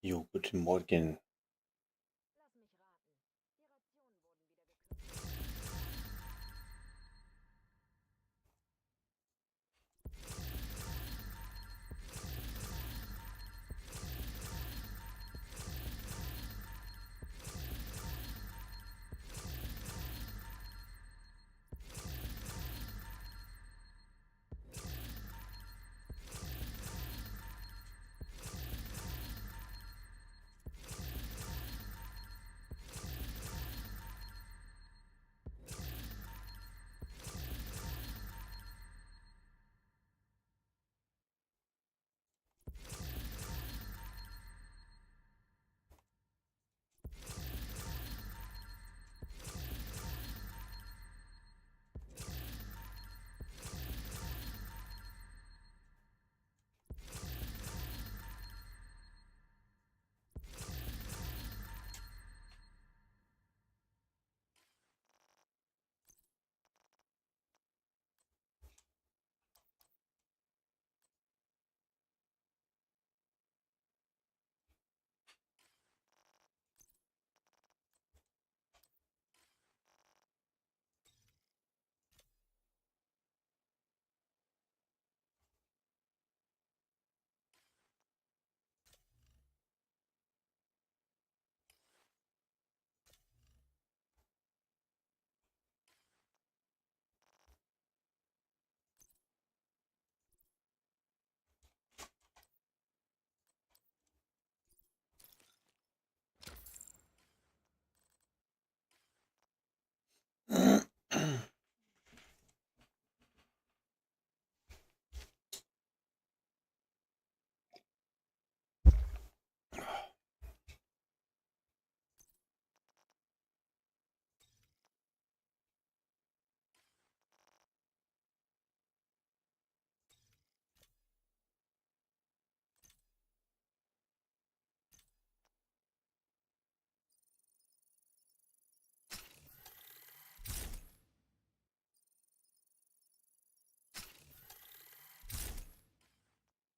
Jo, guten Morgen. Lass mich raten. Die Rationen wurden wieder gekürzt.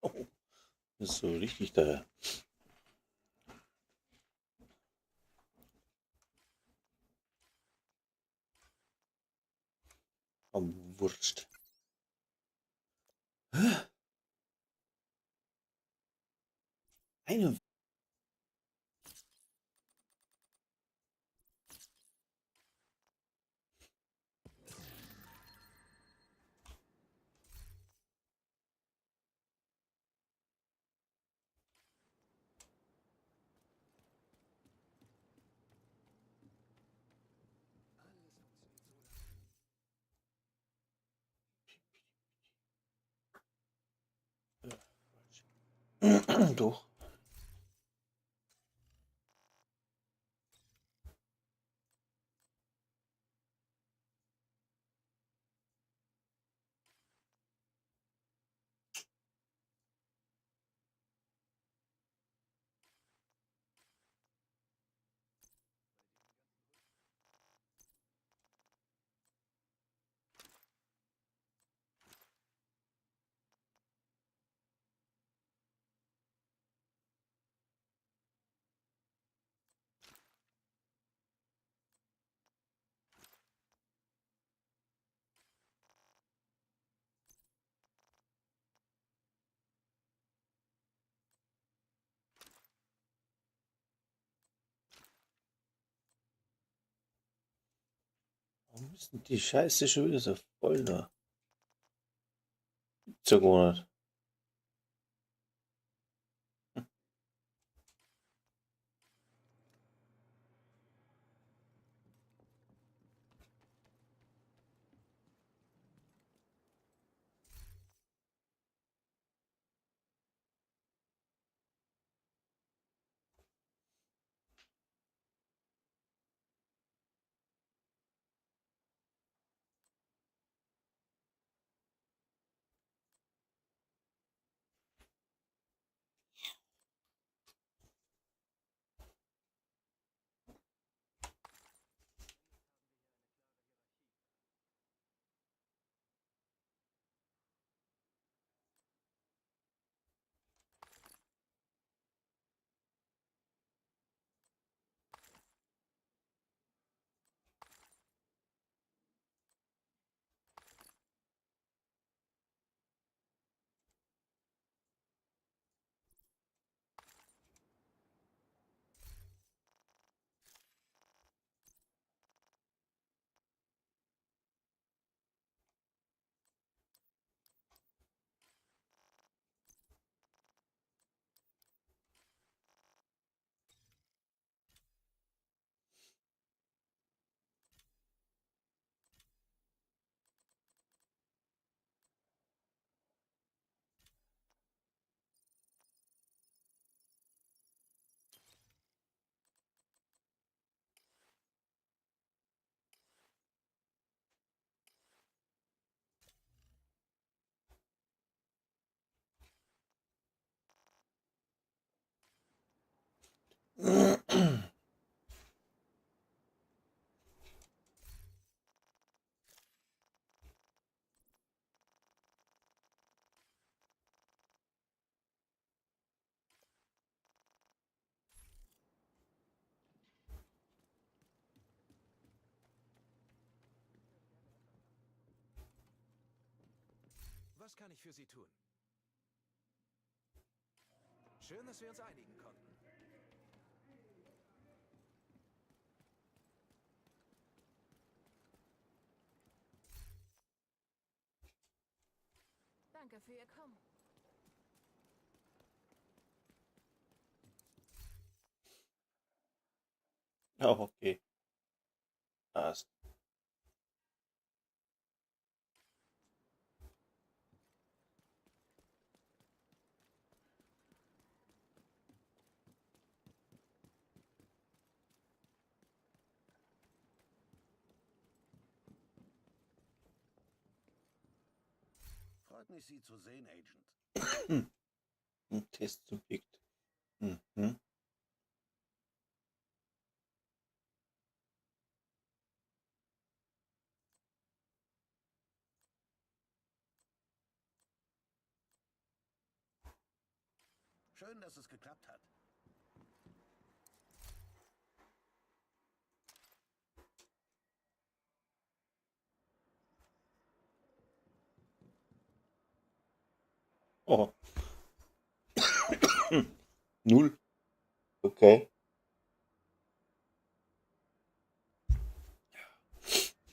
Oh, das ist so richtig da am Wurst. Eine. Doch. Warum ist denn die Scheiße schon wieder so voll da? Zugeordnet. Was kann ich für Sie tun? Schön, dass wir uns einigen konnten. Danke für Ihr Kommen. Ja, okay. Passt. Freut mich, Sie zu sehen, Agent. Ein Testsubjekt. Mhm. Schön, dass es geklappt hat. Oh. 0. Okay.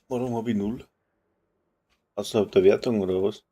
Warum habe ich 0? Außerhalb der Wertung oder was?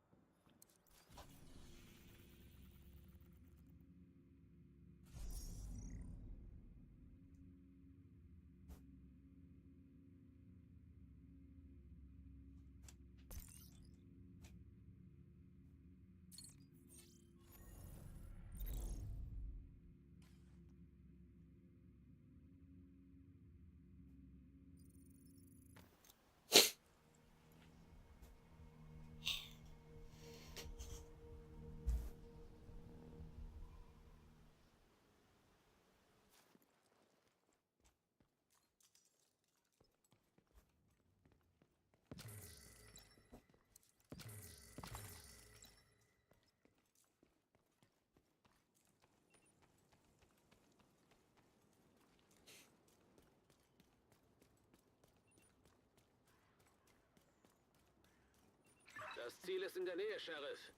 Das Ziel ist in der Nähe, Sheriff.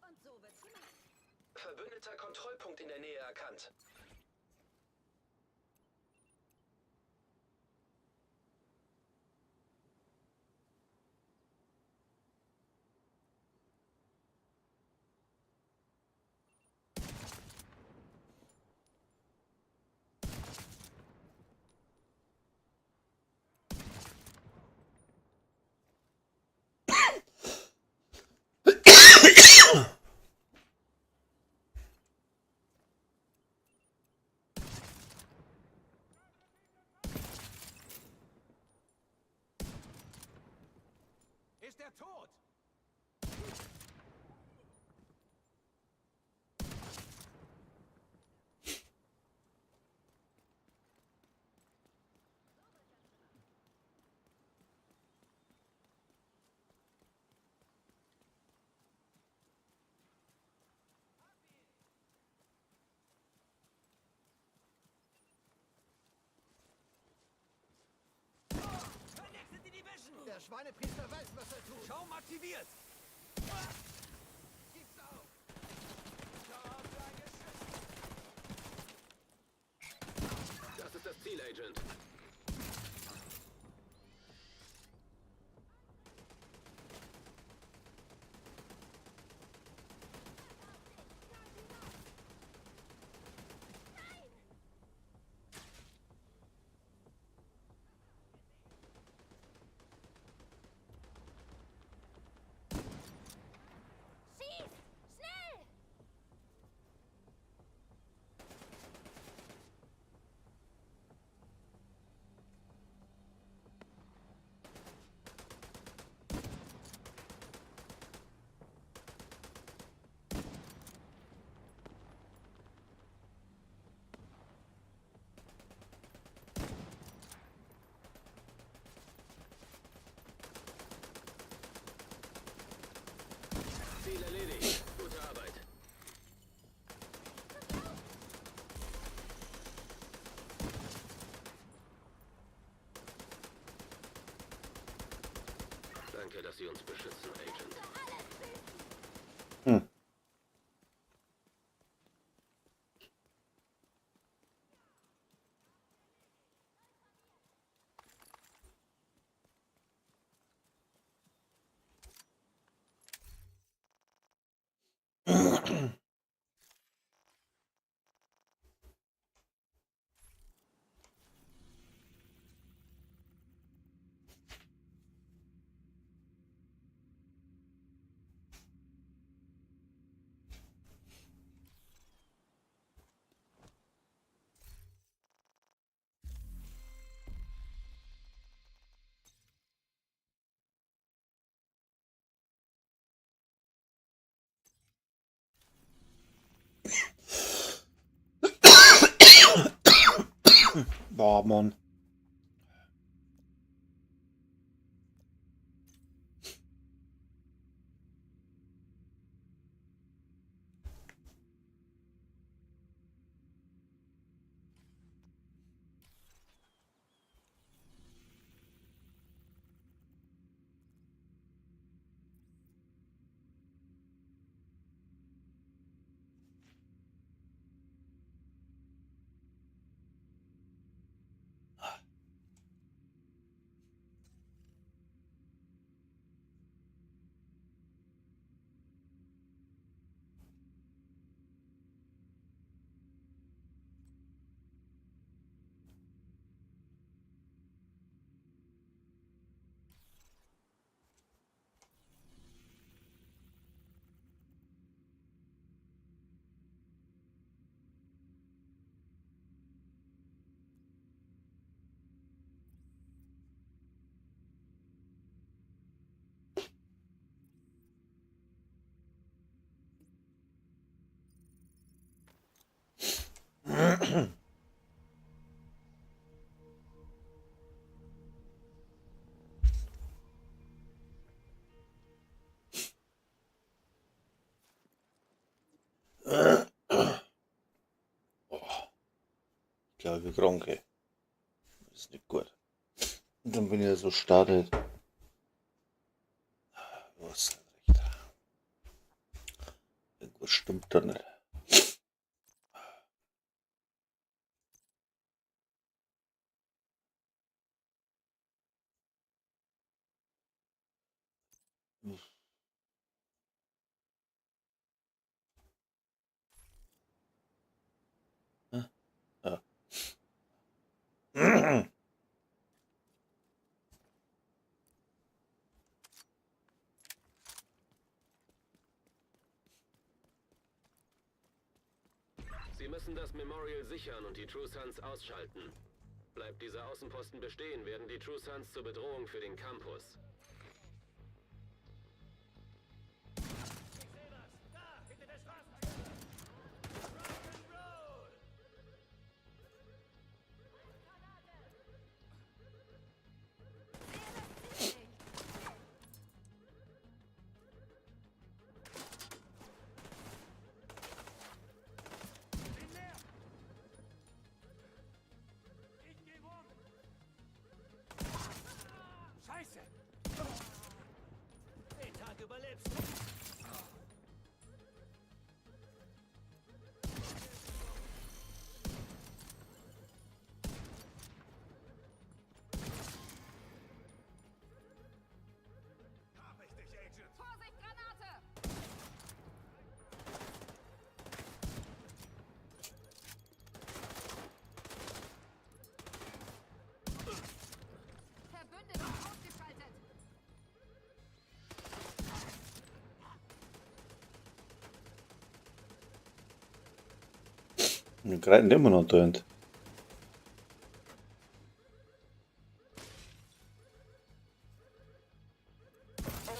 Und so wird's gemacht. Verbündeter Kontrollpunkt in der Nähe erkannt. Ist er tot? Connected die Division! Der Schweinepriester weiß, was er tut. Schaum aktiviert! Gibt's auf. Das ist das Ziel, Agent. Boah, Mann. Ich glaube, Gronke. Das ist nicht gut. Und dann bin ich ja so startet. Was recht. Irgendwas stimmt da nicht. Ja. Sie müssen das Memorial sichern und die True Sons ausschalten. Bleibt dieser Außenposten bestehen, werden die True Sons zur Bedrohung für den Campus. Scheiße! Den Tag überlebst du. Hab ich dich, Agent! Vorsicht, Granate! Verbündeter ausgeschaltet! Wir greifen immer noch drin. Im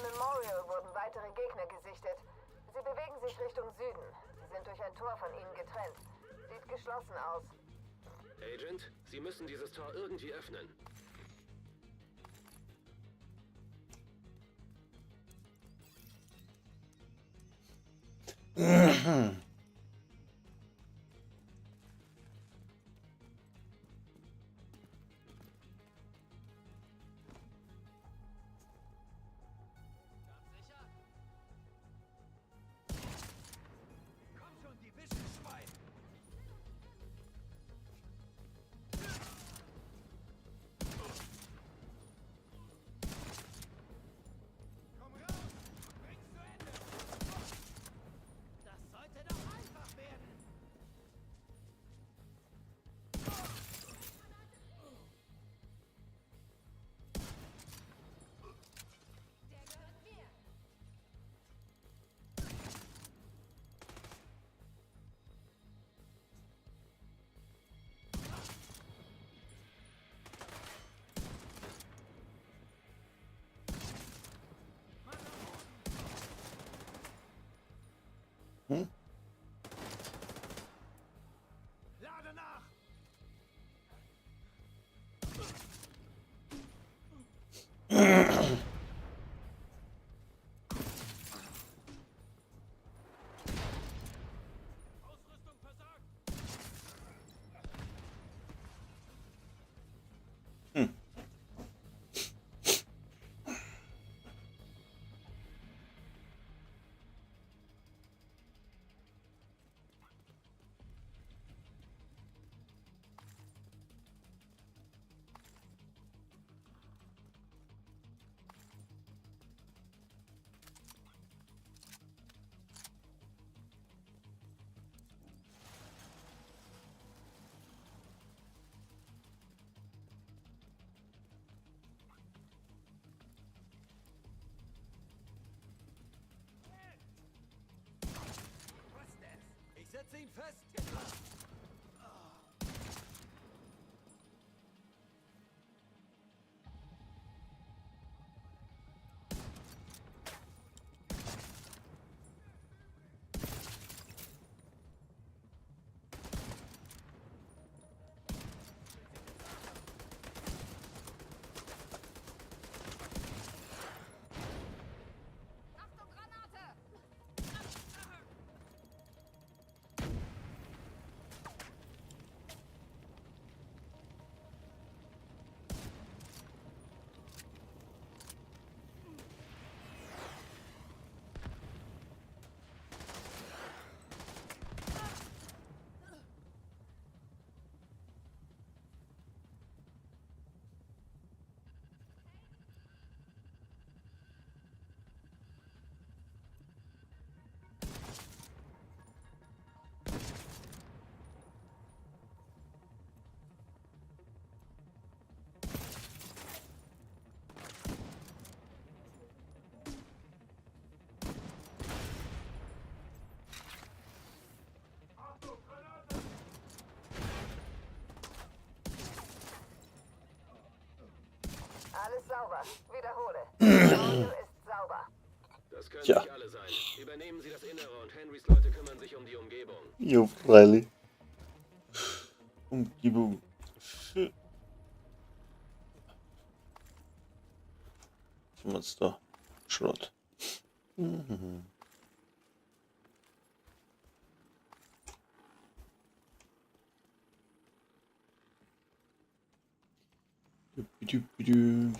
Memorial wurden weitere Gegner gesichtet. Sie bewegen sich Richtung Süden. Sie sind durch ein Tor von ihnen getrennt. Sieht geschlossen aus. Agent, Sie müssen dieses Tor irgendwie öffnen. Komm schon, Division-Schwein! Komm raus! Bring's zu Ende! Das sollte doch einfach werden! Der gehört mir! Lade nach! Nutze ihn fest! Achtung, Granate! Alles sauber. Wiederhole. Memorial ist sauber. Das können Tja. nicht alle sein. Übernehmen Sie das Innere und Henrys Leute kümmern sich um die Umgebung. Jo, freilich. Umgebung. Monster. Schrott. Mhm. Ich gebe dir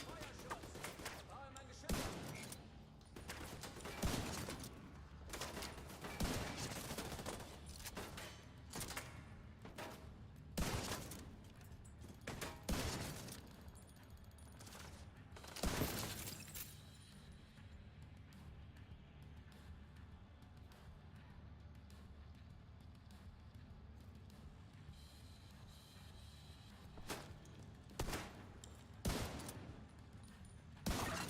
Feuerschutz! Baue mein Geschütz!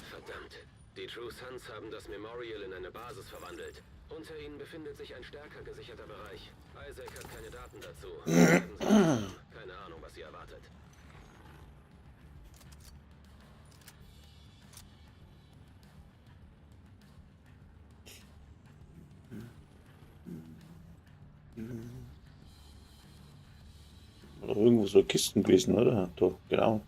Verdammt. Die True Sons haben das Memorial in eine Basis verwandelt. Unter ihnen befindet sich ein stärker gesicherter Bereich. Isaac hat keine Daten dazu. Werden Sie haben. Keine Ahnung, was sie erwartet. Oder irgendwo so Kisten gewesen, oder? Doch, genau.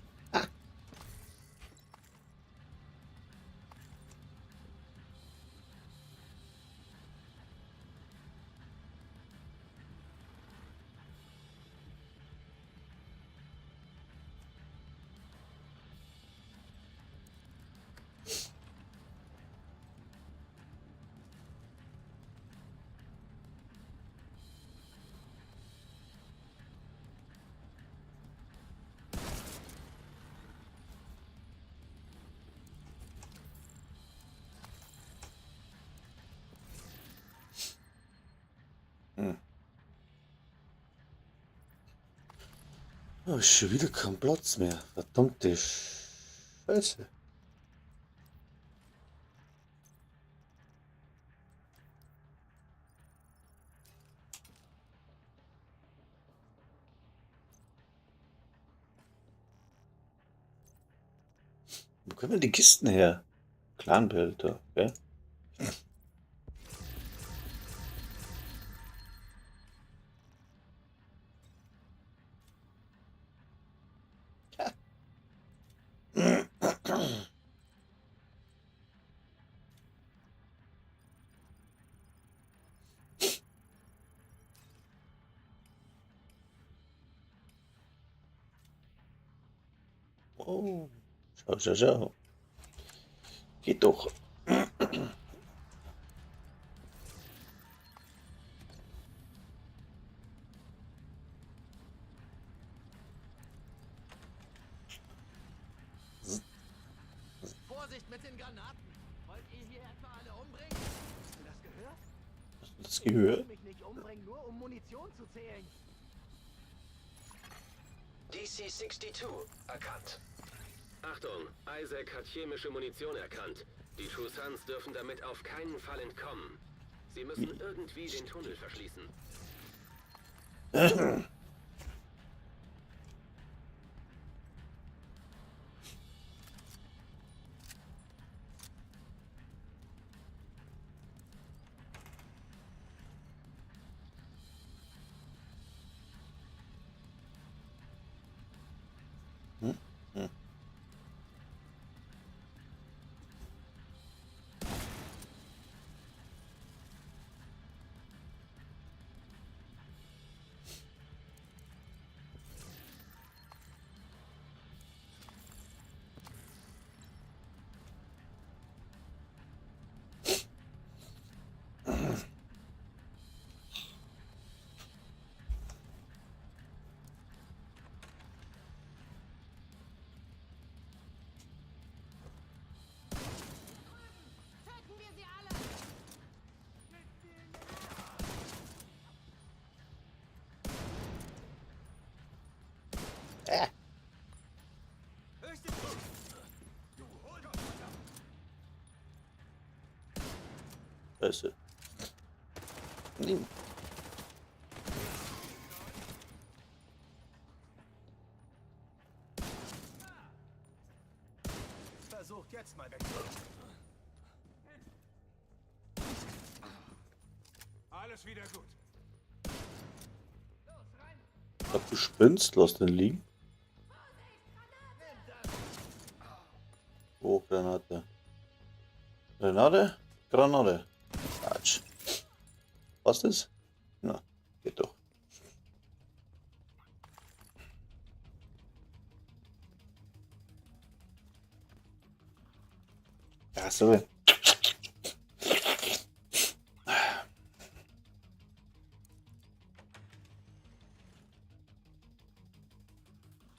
Oh, schon wieder kein Platz mehr. Verdammte Scheiße. Wo kommen denn die Kisten her? Clanbehälter, gell? Oh. Schau, schau, schau. Geht doch. Vorsicht mit den Granaten! Wollt ihr hier etwa alle umbringen? Hast du das gehört? Hast du das Ich will gehört? mich nicht umbringen, nur um Munition zu zählen. DC-62 erkannt. Achtung, Isaac hat chemische Munition erkannt. Die True Sons dürfen damit auf keinen Fall entkommen. Sie müssen irgendwie den Tunnel verschließen. Töten wir sie alle! Höchste Druck! Du Hohlkopf! Scheiße. Versucht jetzt mal weg. Alles wieder gut. Ich glaub, du spinnst. Lass den liegen. Oh, Granate. Granate? Granate. Quatsch. Was ist? Na, geht doch. Ja, sorry.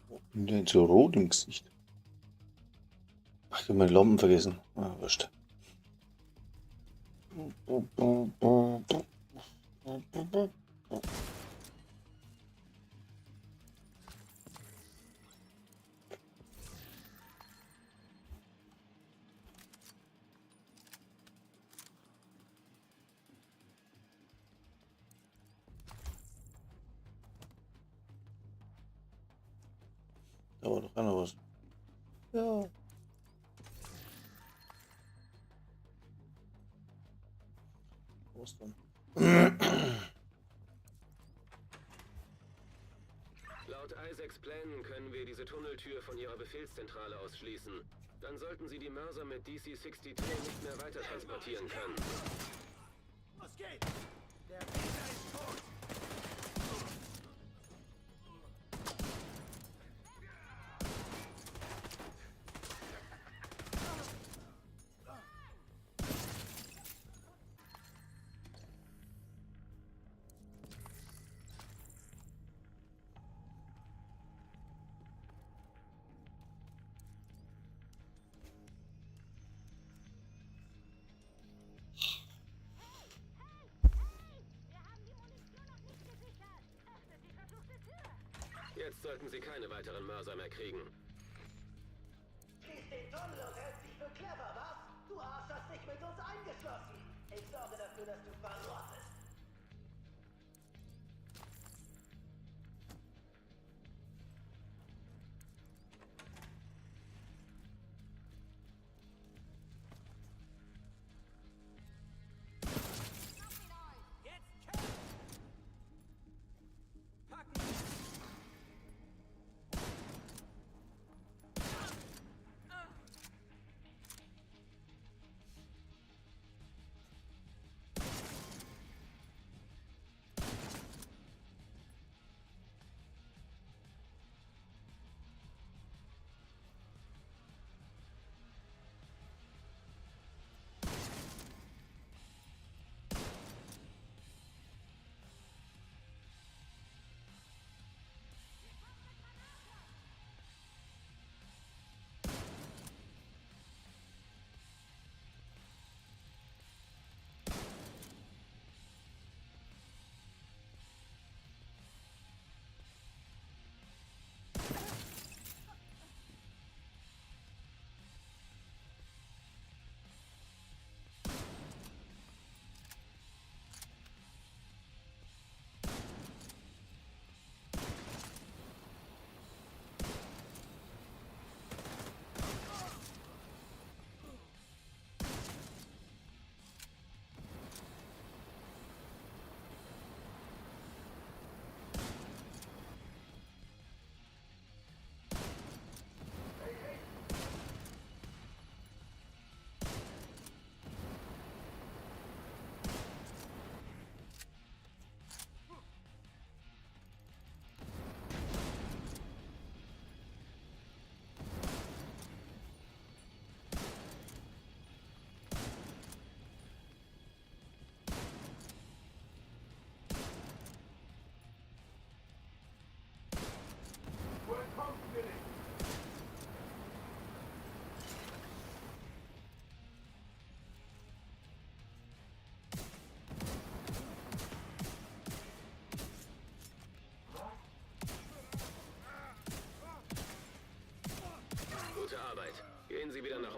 Wo bin denn so rot im Gesicht? Ach, ich hab meine Lampen vergessen. Ah, wurscht. Da war doch einer was. Ja. Was dann? Laut Isaacs Plänen können wir diese Tunneltür von ihrer Befehlszentrale aus schließen. Dann sollten sie die Mörser mit DC-62 nicht mehr weiter transportieren können. Was geht? Der Peter ist tot! Wir haben die Munition noch nicht gesichert! Öffnet die versuchte Tür! Jetzt sollten sie keine weiteren Mörser mehr kriegen. Schließ den Tunnel und hältst dich für clever, was? Du Arsch hast dich mit uns eingeschlossen. Ich sorge dafür, dass du verrottest. Jetzt kämpf! Packen!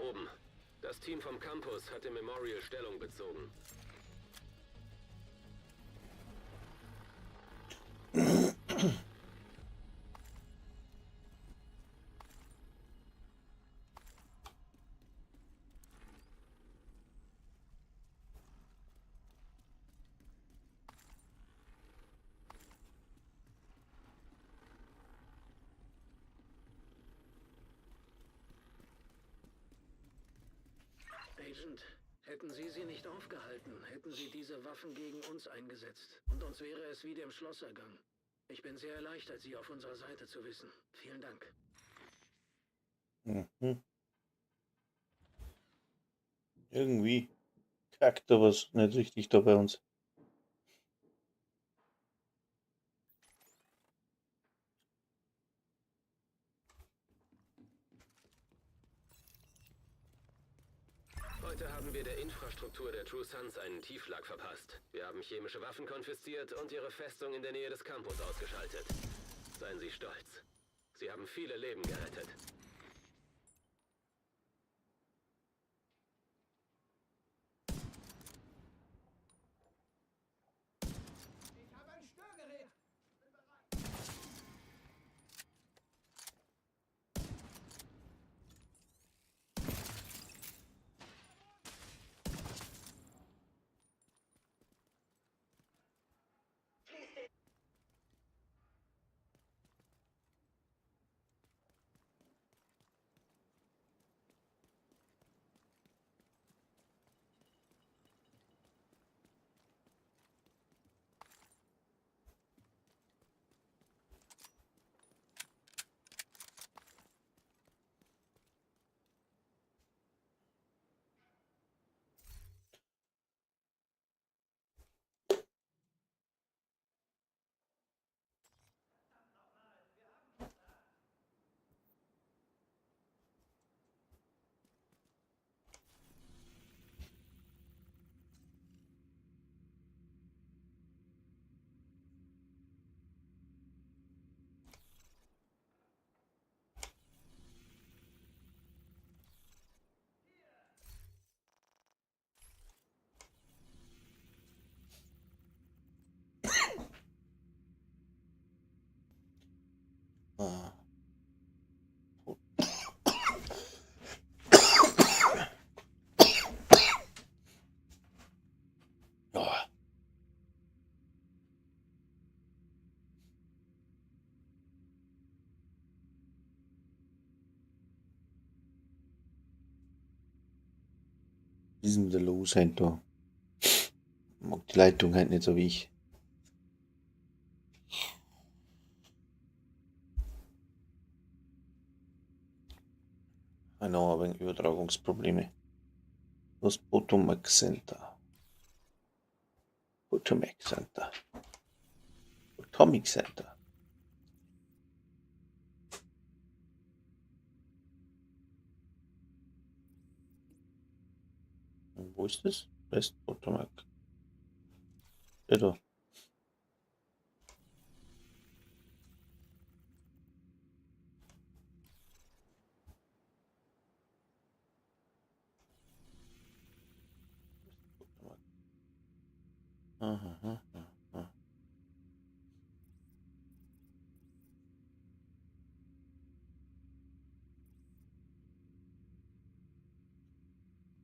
oben. Das Team vom Campus hat im Memorial Stellung bezogen. Agent, hätten Sie sie nicht aufgehalten, hätten Sie diese Waffen gegen uns eingesetzt. Und uns wäre es wie dem Schloss ergangen. Ich bin sehr erleichtert, Sie auf unserer Seite zu wissen. Vielen Dank. Mhm. Irgendwie kackt da was nicht richtig da bei uns. Heute haben wir der Infrastruktur der True Sons einen Tiefschlag verpasst. Wir haben chemische Waffen konfisziert und ihre Festung in der Nähe des Campus ausgeschaltet. Seien Sie stolz. Sie haben viele Leben gerettet. Ich habe ein Störgerät. Bin bereit. Ah. Ja. Was ist denn da los heute da? Mag die Leitung halt nicht so wie ich. Genau, aber Übertragungsprobleme. Das Potomac Center. Potomac Center. Potomac Center. Und wo ist das? West Potomac. Ja, da. Potomac. Aha, aha, aha.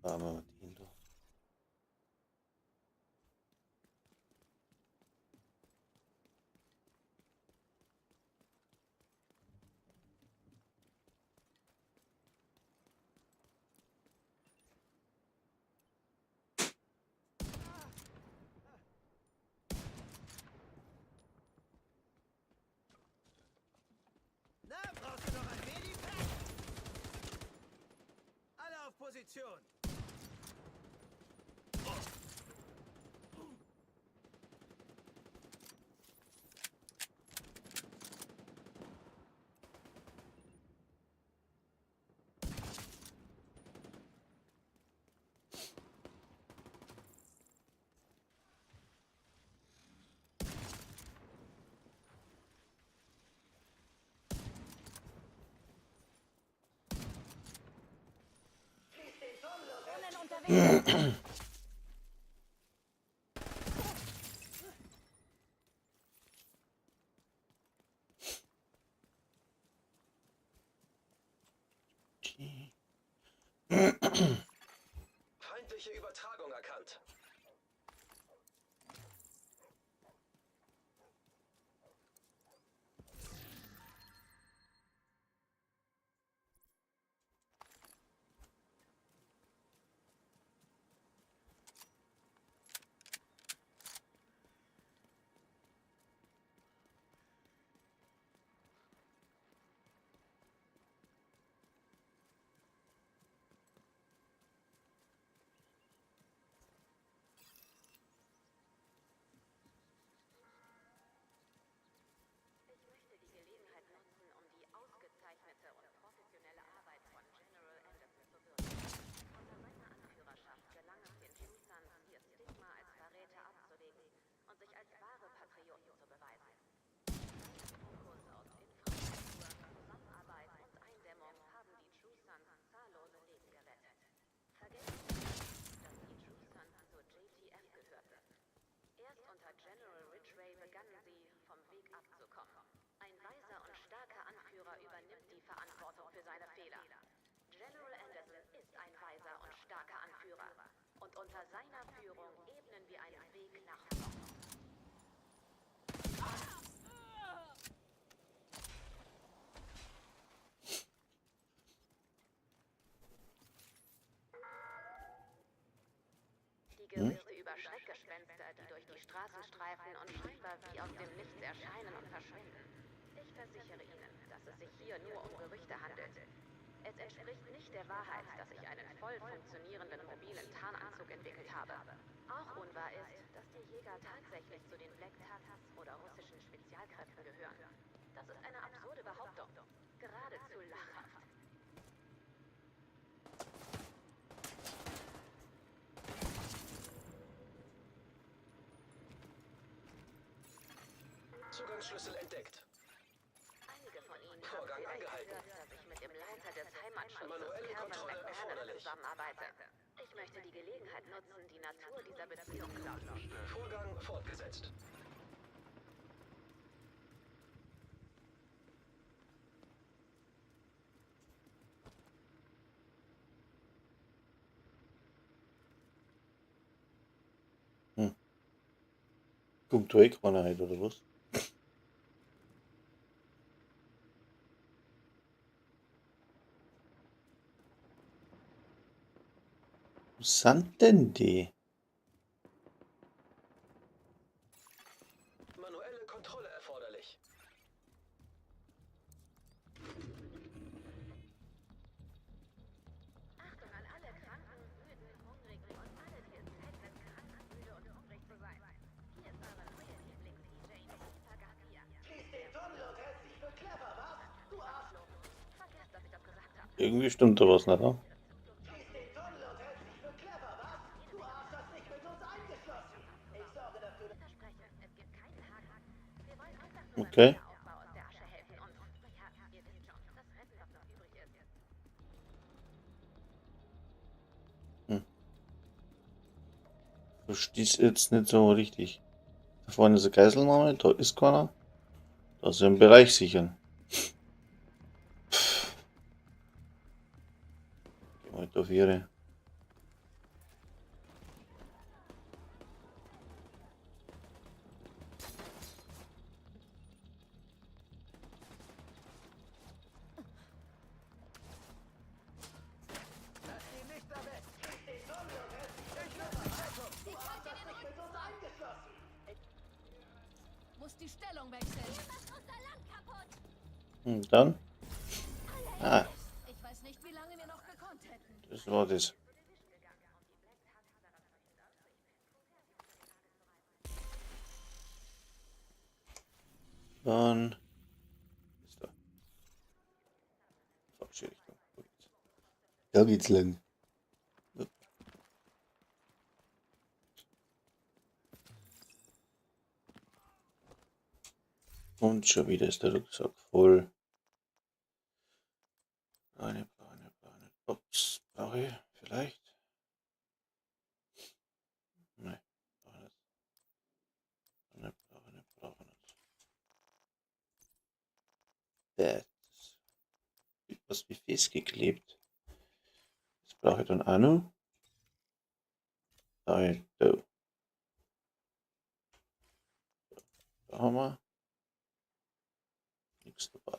Da haben wir den da. Na, brauchst du noch ein Medipack? Alle auf Position. unterwegs. Feindliche Übertragung erkannt. Ich möchte die Gelegenheit nutzen, um die ausgezeichnete und professionelle Arbeit von General Anderson zu würdigen. Unter seiner Anführerschaft gelang es den Truthsons, ihr Stigma als Verräter abzulegen und sich als wahre Patrioten zu beweisen. Sein Fokus auf Infrastruktur, Zusammenarbeit und Eindämmung haben die Truthsons zahllose Leben gerettet. Vergessen Sie nicht, dass die Truthsons zur JTF gehörten. Erst unter General Ridgway begannen sie, vom Weg abzukommen. Ein weiser und starker Anführer übernimmt die Verantwortung für seine Fehler. General Anderson ist ein weiser und starker Anführer. Und unter seiner Führung ebnen wir einen Weg nach vorn. Die Gerüchte über Schreckgespenster, die durch die Straßen streifen und scheinbar wie aus dem Nichts erscheinen und verschwinden. Ich versichere Ihnen, dass es sich hier nur um Gerüchte handelt. Es entspricht nicht der Wahrheit, dass ich einen voll funktionierenden mobilen Tarnanzug entwickelt habe. Auch unwahr ist, dass die Jäger tatsächlich zu den Black Tatas oder russischen Spezialkräften gehören. Das ist eine absurde Behauptung. Geradezu lachhaft. Zugangsschlüssel entdeckt. Einige von Ihnen Vorgang haben vielleicht angehalten. gehört, dass ich mit dem Leiter des Heimatschutzes Manuelle Kevin Kontrolle McMahon erforderlich. zusammenarbeite. Ich möchte die Gelegenheit nutzen, die Natur dieser Beziehung klarzustellen. Vorgang fortgesetzt. Kommt da eh keiner rein, oder was? Wo sind denn die? Manuelle Kontrolle erforderlich. Achtung an alle Kranken, Müden, Hungrigen und alle, die es leid sind, krank, müde und hungrig zu sein. Hier ist eure neue Lieblings-DJ, Nita Garcia. Schließ den Tunnel und hältst dich für clever, was? Du Arschloch. Vergesst, dass ich das gesagt habe. Irgendwie stimmt da was nicht, oder? Schließ den Tunnel und hältst dich für clever, was? Du Arsch hast dich mit uns eingeschlossen. Ich sorge dafür, dass... Verspreche, es gibt keinen Haken. Wir wollen einfach nur Okay. beim Wiederaufbau aus der Asche helfen und, naja, ihr wisst schon, das Retten, was noch übrig ist. Versteh's jetzt nicht so richtig. Da vorne ist eine Geiselnahme, da ist keiner. Da ist ein Bereich sichern. Geh mal auf ihre. Lass die Lichter weg! Schließ den Tunnel und hältst dich für clever, was? Du Arsch hast dich mit uns eingeschlossen. Muss die Stellung wechseln. Ihr macht unser Land kaputt. Und dann? Ah, Ich weiß nicht, wie lange wir noch gekonnt hätten. das war das. Dann ist da. Falsche Richtung. Wo geht's? Da geht's lang. Ja. Und schon wieder ist der Rucksack voll. Plane. Ups, brauche ich vielleicht. Was wie festgeklebt. Das brauche ich dann auch noch. Da haben wir nichts dabei.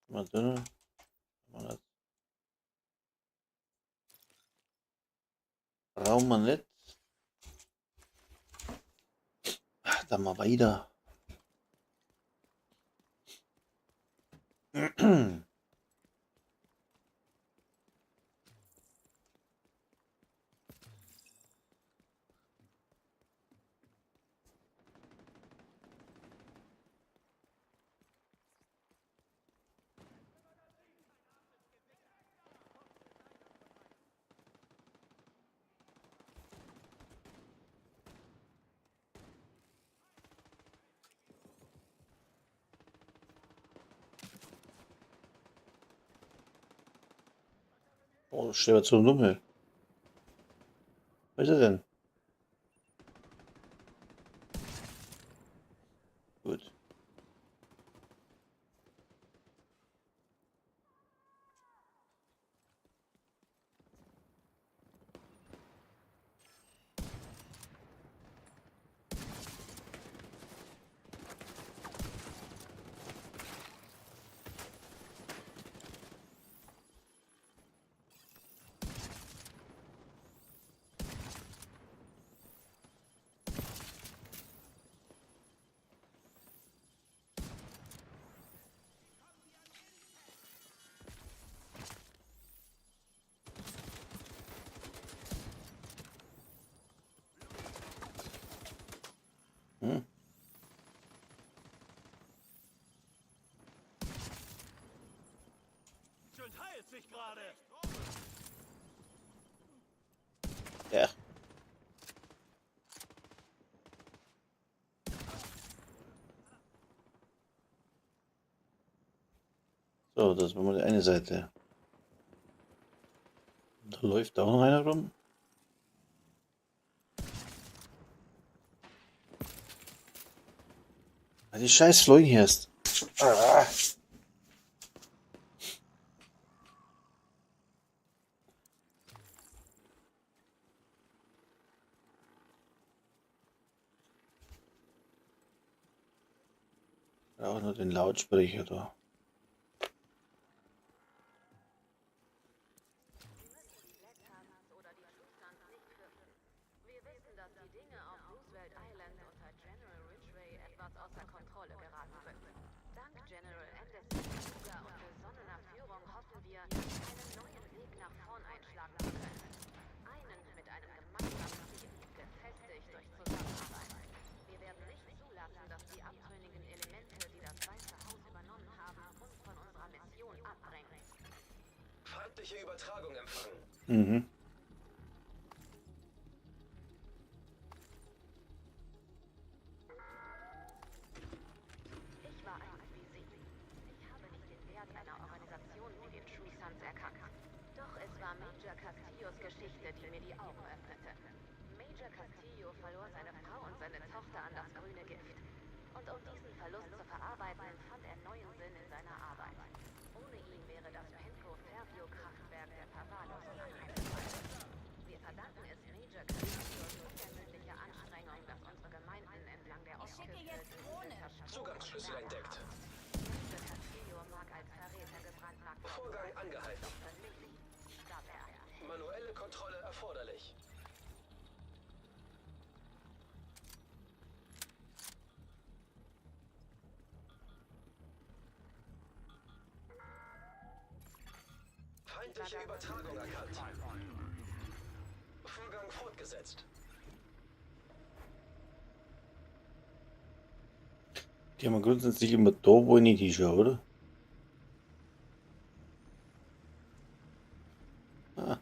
Mal drin. Brauchen wir nicht. Ach, dann mal weiter. Oh, steht zum Dummel. Was ist er denn? Gut. Hm. Heilt sich gerade. Ja. So, das war mal die eine Seite. Da läuft auch noch einer rum. Die scheiß Fleugen hier ist. Ah. Auch nur den Lautsprecher da. oder die Truthsons nicht fürchten. Wir wissen, dass die Dinge auf Roosevelt Island unter General Ridgway etwas außer Kontrolle geraten sind. Dank General Andersons kluger und besonnener Führung hoffen wir, einen neuen Weg nach vorn einschlagen zu können. Einen mit einem gemeinsamen Ziel, gefestigt durch Zusammenarbeit. Wir werden nicht zulassen, dass die abtrünnigen Elemente, die das Weiße Haus übernommen haben, uns von unserer Mission abbringen. Feindliche Übertragung empfangen. Mhm. Ich war einst wie Sie. Ich habe nicht den Wert einer Organisation wie den True Sons erkannt. Doch es war Major Castillos Geschichte, die mir die Augen öffnete. Major Castillo verlor seine Frau und seine Tochter an das grüne Gift. Und um diesen Verlust zu verarbeiten, fand er neuen Sinn in seiner Arbeit. Ohne ihn wäre das Penco-Fervio-Kraftwerk der Verwahrlosung anheimgefallen. Wir verdanken es Major Castillos unermüdliche Anstrengung, dass unsere Gemeinden entlang der Ostküste Zugangsschlüssel entdeckt. Major Castillo mag als Verräter gebrandmarkt worden Vorgang sein. angehalten. Doch für mich starb er ein. Manuelle Kontrolle erforderlich. Feindliche Übertragung erkannt. Vorgang fortgesetzt. Die haben wir grundsätzlich immer da, wo ich nicht hinschaue, oder? Ah.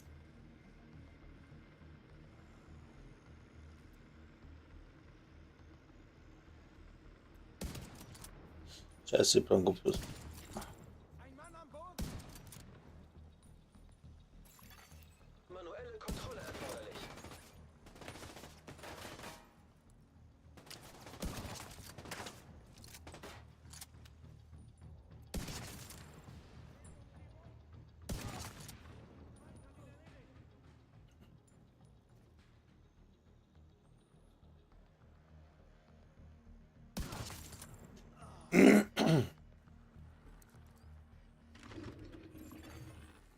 Scheiße, Bronco Plus. Ein Mann am Boden! Manuelle Kontrolle erforderlich.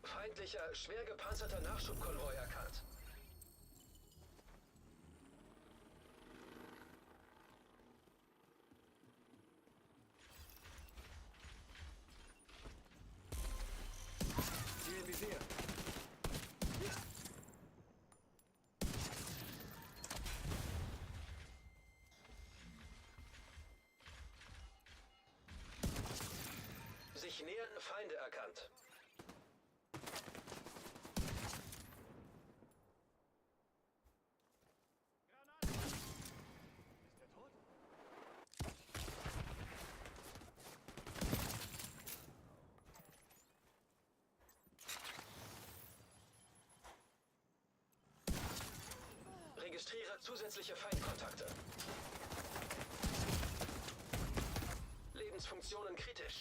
Feindlicher, schwer gepanzerter Nachschubkonvoi erkannt. Ziel im Visier. Sich nähernde Feinde erkannt. Registriere zusätzliche Feindkontakte. Lebensfunktionen kritisch.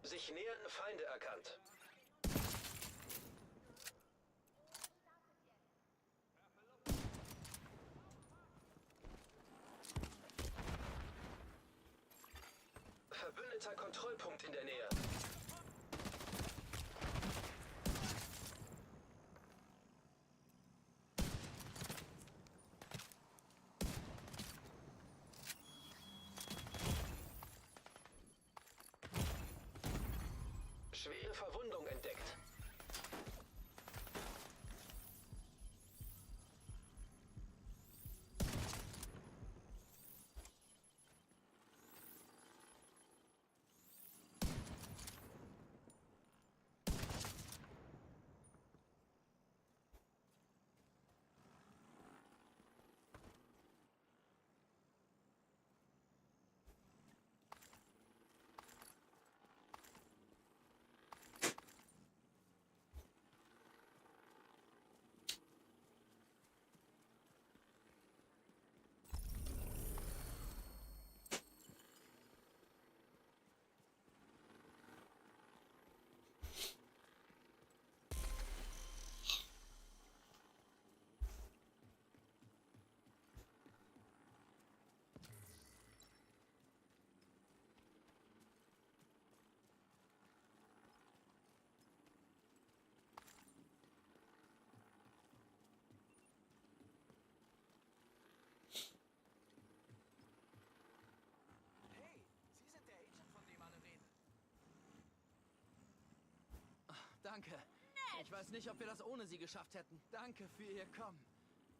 Sich nähernde Feinde erkannt. Verbündeter Kontrollpunkt in der Nähe. Schwere Verwundung entdeckt. Danke. Ich weiß nicht, ob wir das ohne Sie geschafft hätten. Danke für Ihr Kommen.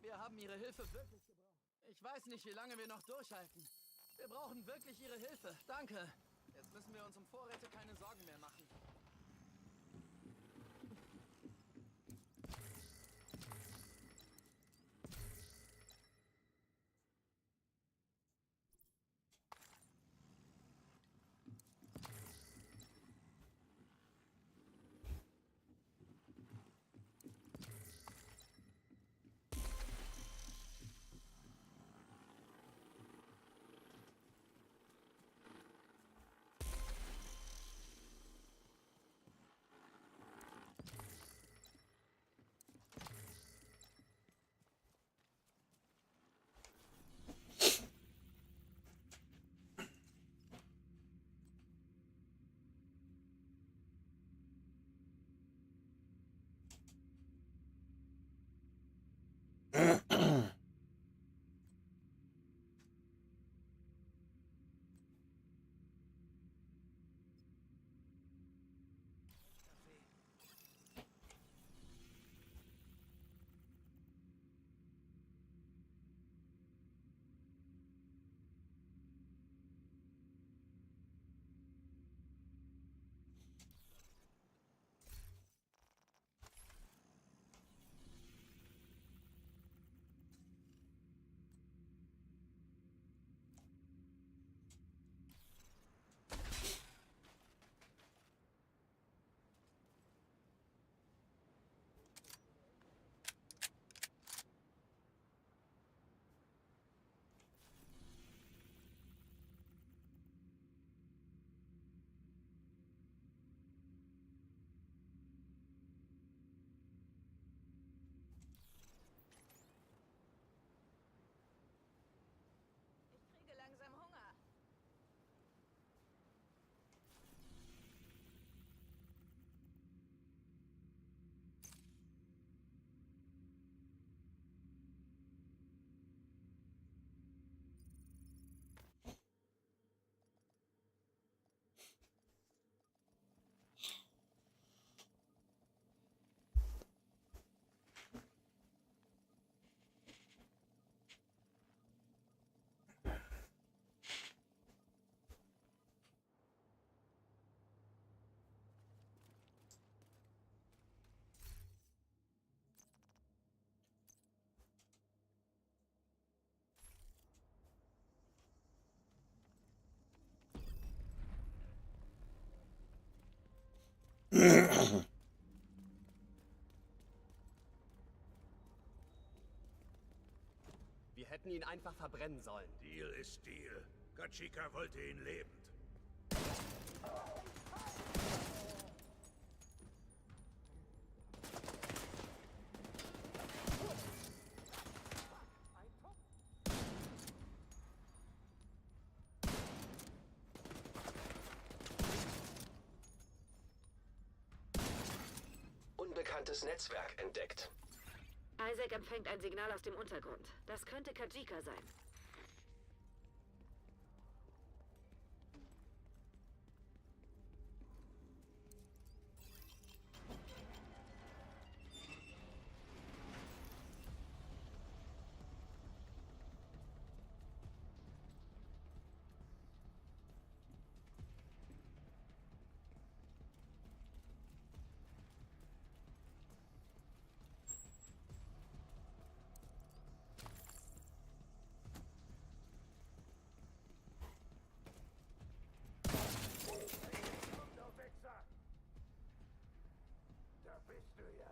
Wir haben Ihre Hilfe wirklich gebraucht. Ich weiß nicht, wie lange wir noch durchhalten. Wir brauchen wirklich Ihre Hilfe. Danke. Jetzt müssen wir uns um Vorräte keine Sorgen mehr machen. Wir hätten ihn einfach verbrennen sollen. Deal ist Deal. Kachika wollte ihn lebend. Unbekanntes Netzwerk entdeckt. Isaac empfängt ein Signal aus dem Untergrund. Das könnte Kajika sein. Da bist du ja.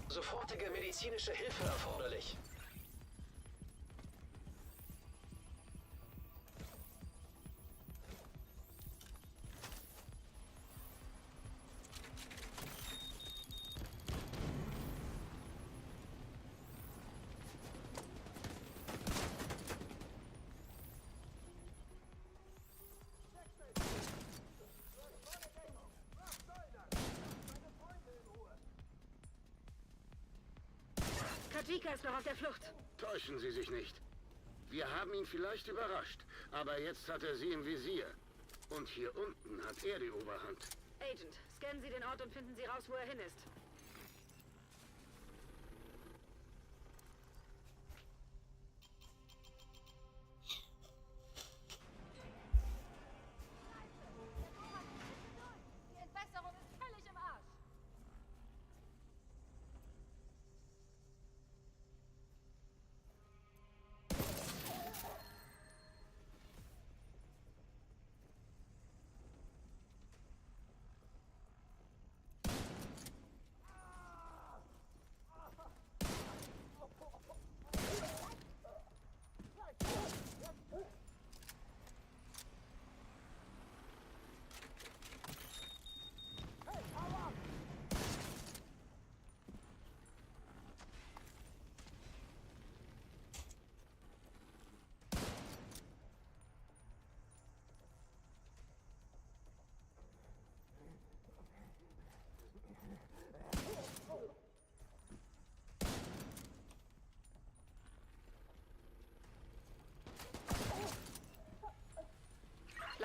Sofortige medizinische Hilfe erforderlich. Kajika ist noch auf der Flucht. Täuschen Sie sich nicht. Wir haben ihn vielleicht überrascht, aber jetzt hat er Sie im Visier. Und hier unten hat er die Oberhand. Agent, scannen Sie den Ort und finden Sie raus, wo er hin ist. Die Entwässerung ist völlig im Arsch.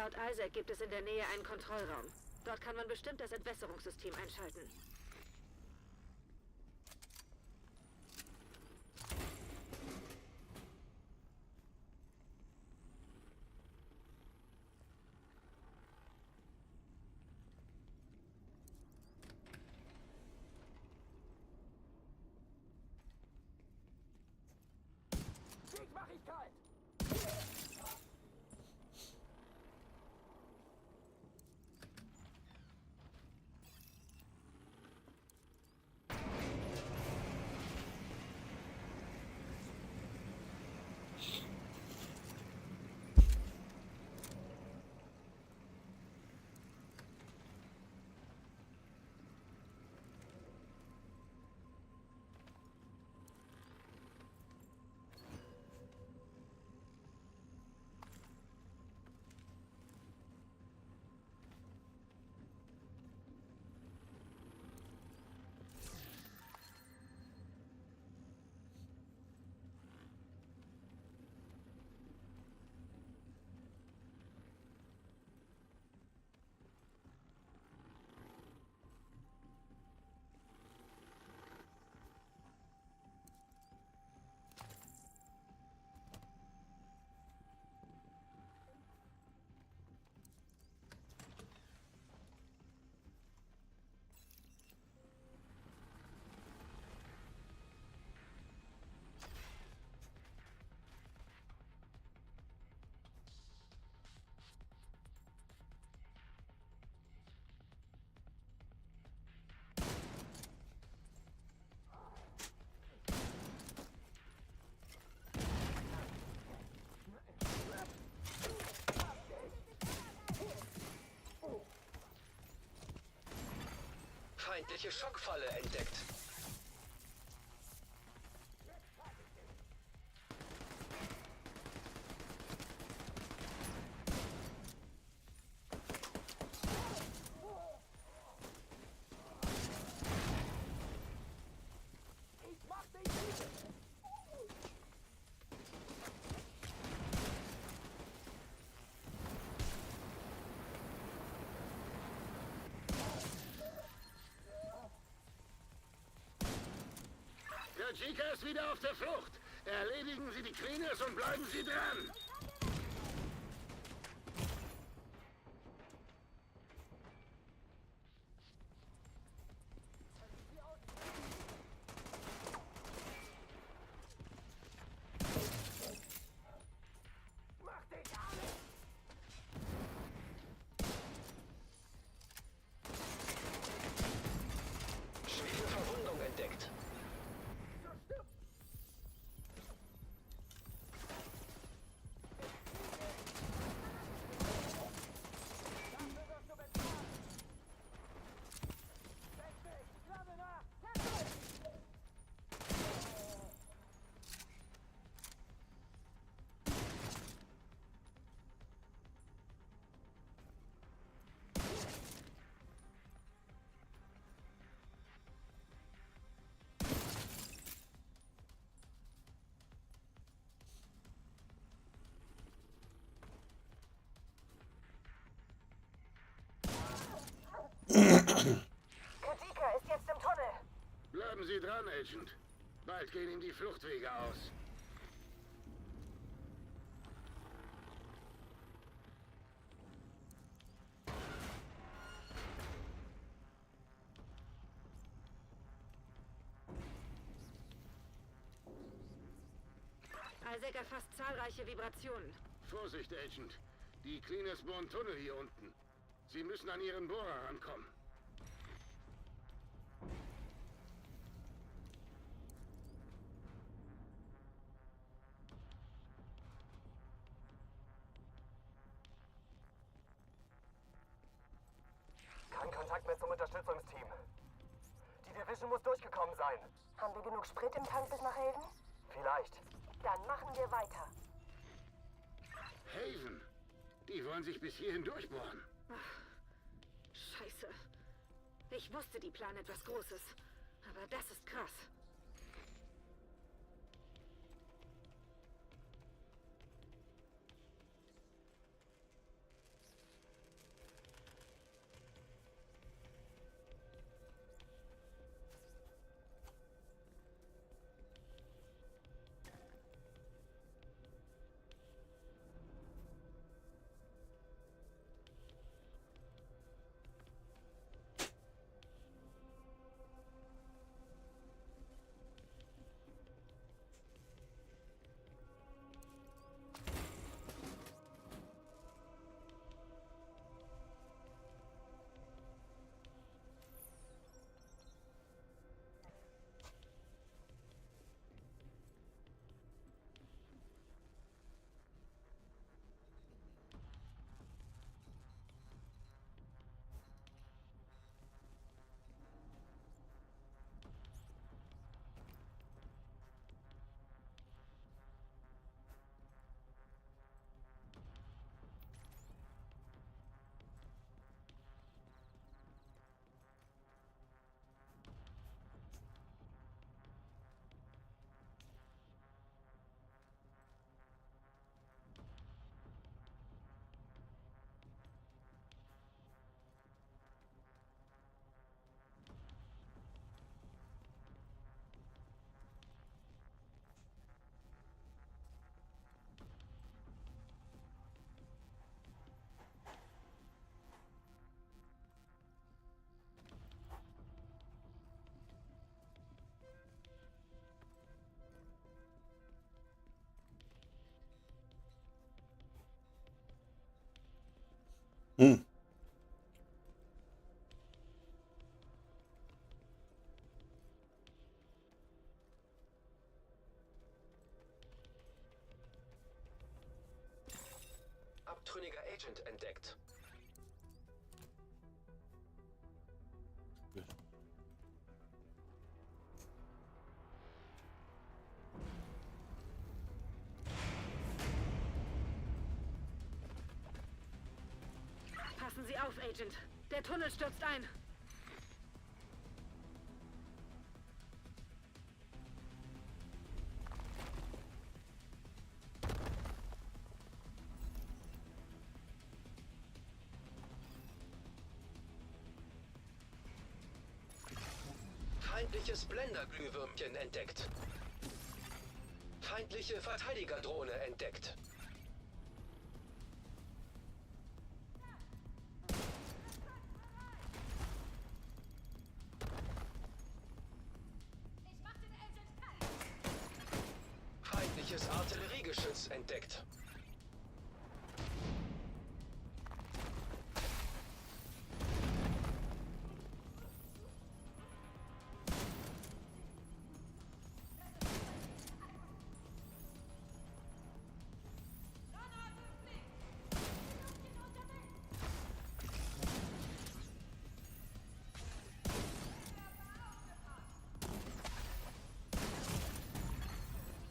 Laut Isaac gibt es in der Nähe einen Kontrollraum. Dort kann man bestimmt das Entwässerungssystem einschalten. Feindliche Schockfalle entdeckt. Der Chica ist wieder auf der Flucht. Erledigen Sie die Cleaners und bleiben Sie dran. Schwere Verwundung entdeckt. Kajika ist jetzt im Tunnel. Bleiben Sie dran, Agent. Bald gehen ihm die Fluchtwege aus. Isaac erfasst zahlreiche Vibrationen. Vorsicht, Agent. Die Cleaners bohren Tunnel hier unten. Sie müssen an Ihren Bohrer rankommen. Kein Kontakt mehr zum Unterstützungsteam. Die Division muss durchgekommen sein. Haben wir genug Sprit im Tank bis nach Haven? Vielleicht. Dann machen wir weiter. Haven. Die wollen sich bis hierhin durchbohren. Scheiße. Ich wusste, die planen etwas Großes. Aber das ist krass. unabhängiger Agent entdeckt. Passen Sie auf, Agent. Der Tunnel stürzt ein. Feindliches Blenderglühwürmchen entdeckt. Feindliche Verteidigerdrohne entdeckt. Ich mach den Agent kalt. Feindliches Artilleriegeschütz entdeckt.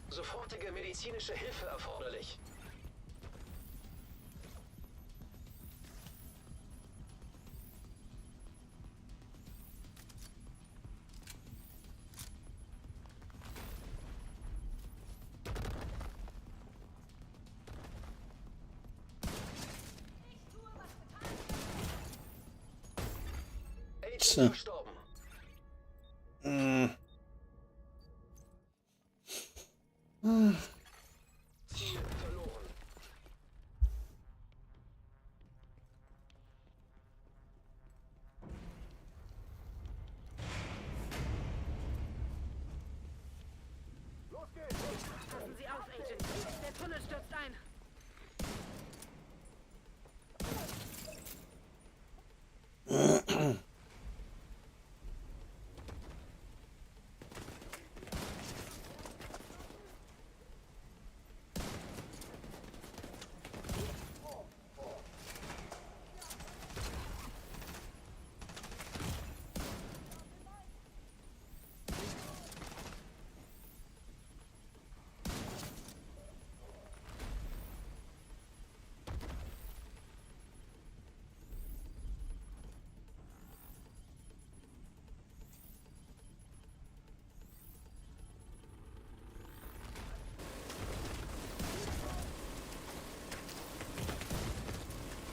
Sofortige medizinische Hilfe erforderlich. Agent So. verstorben. Ziel verloren. Los geht's! Passen Sie auf, Agent. Der Tunnel stürzt ein.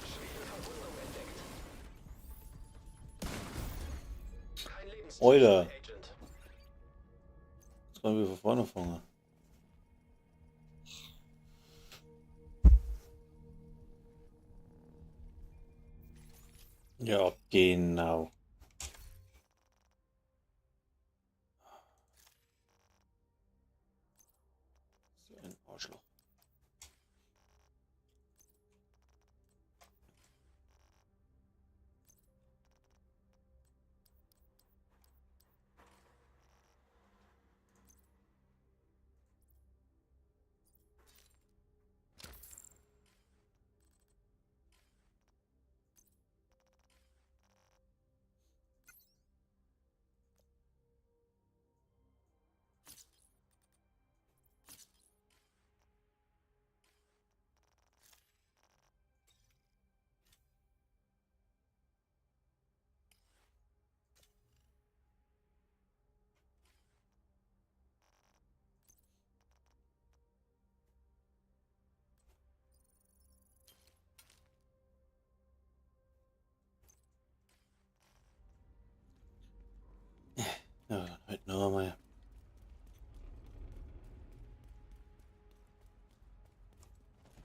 Schwere Verwundung entdeckt. Kein Lebenszeichen, Euler. Agent. Jetzt wollen wir von vorne fangen. Ja, genau. So ein Arschloch. Ja, dann halt noch einmal.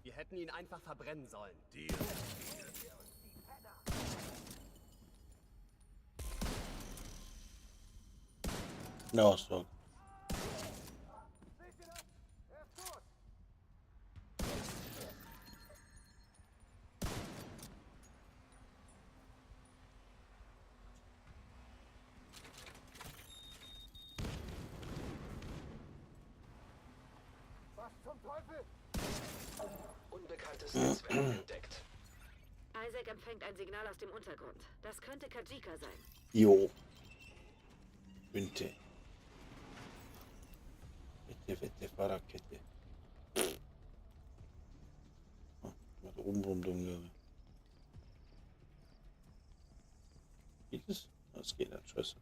Wir hätten ihn einfach verbrennen sollen. Ja, so. Seht ihr das? Er ist tot! Was zum Teufel? Unbekanntes Netzwerk entdeckt. Isaac empfängt ein Signal aus dem Untergrund. Das könnte Kajika sein. Jo. Winte. Fette Fahrradkette. Oh, mal da oben rum, glaube ich. Geht es? Das geht nicht, scheiße.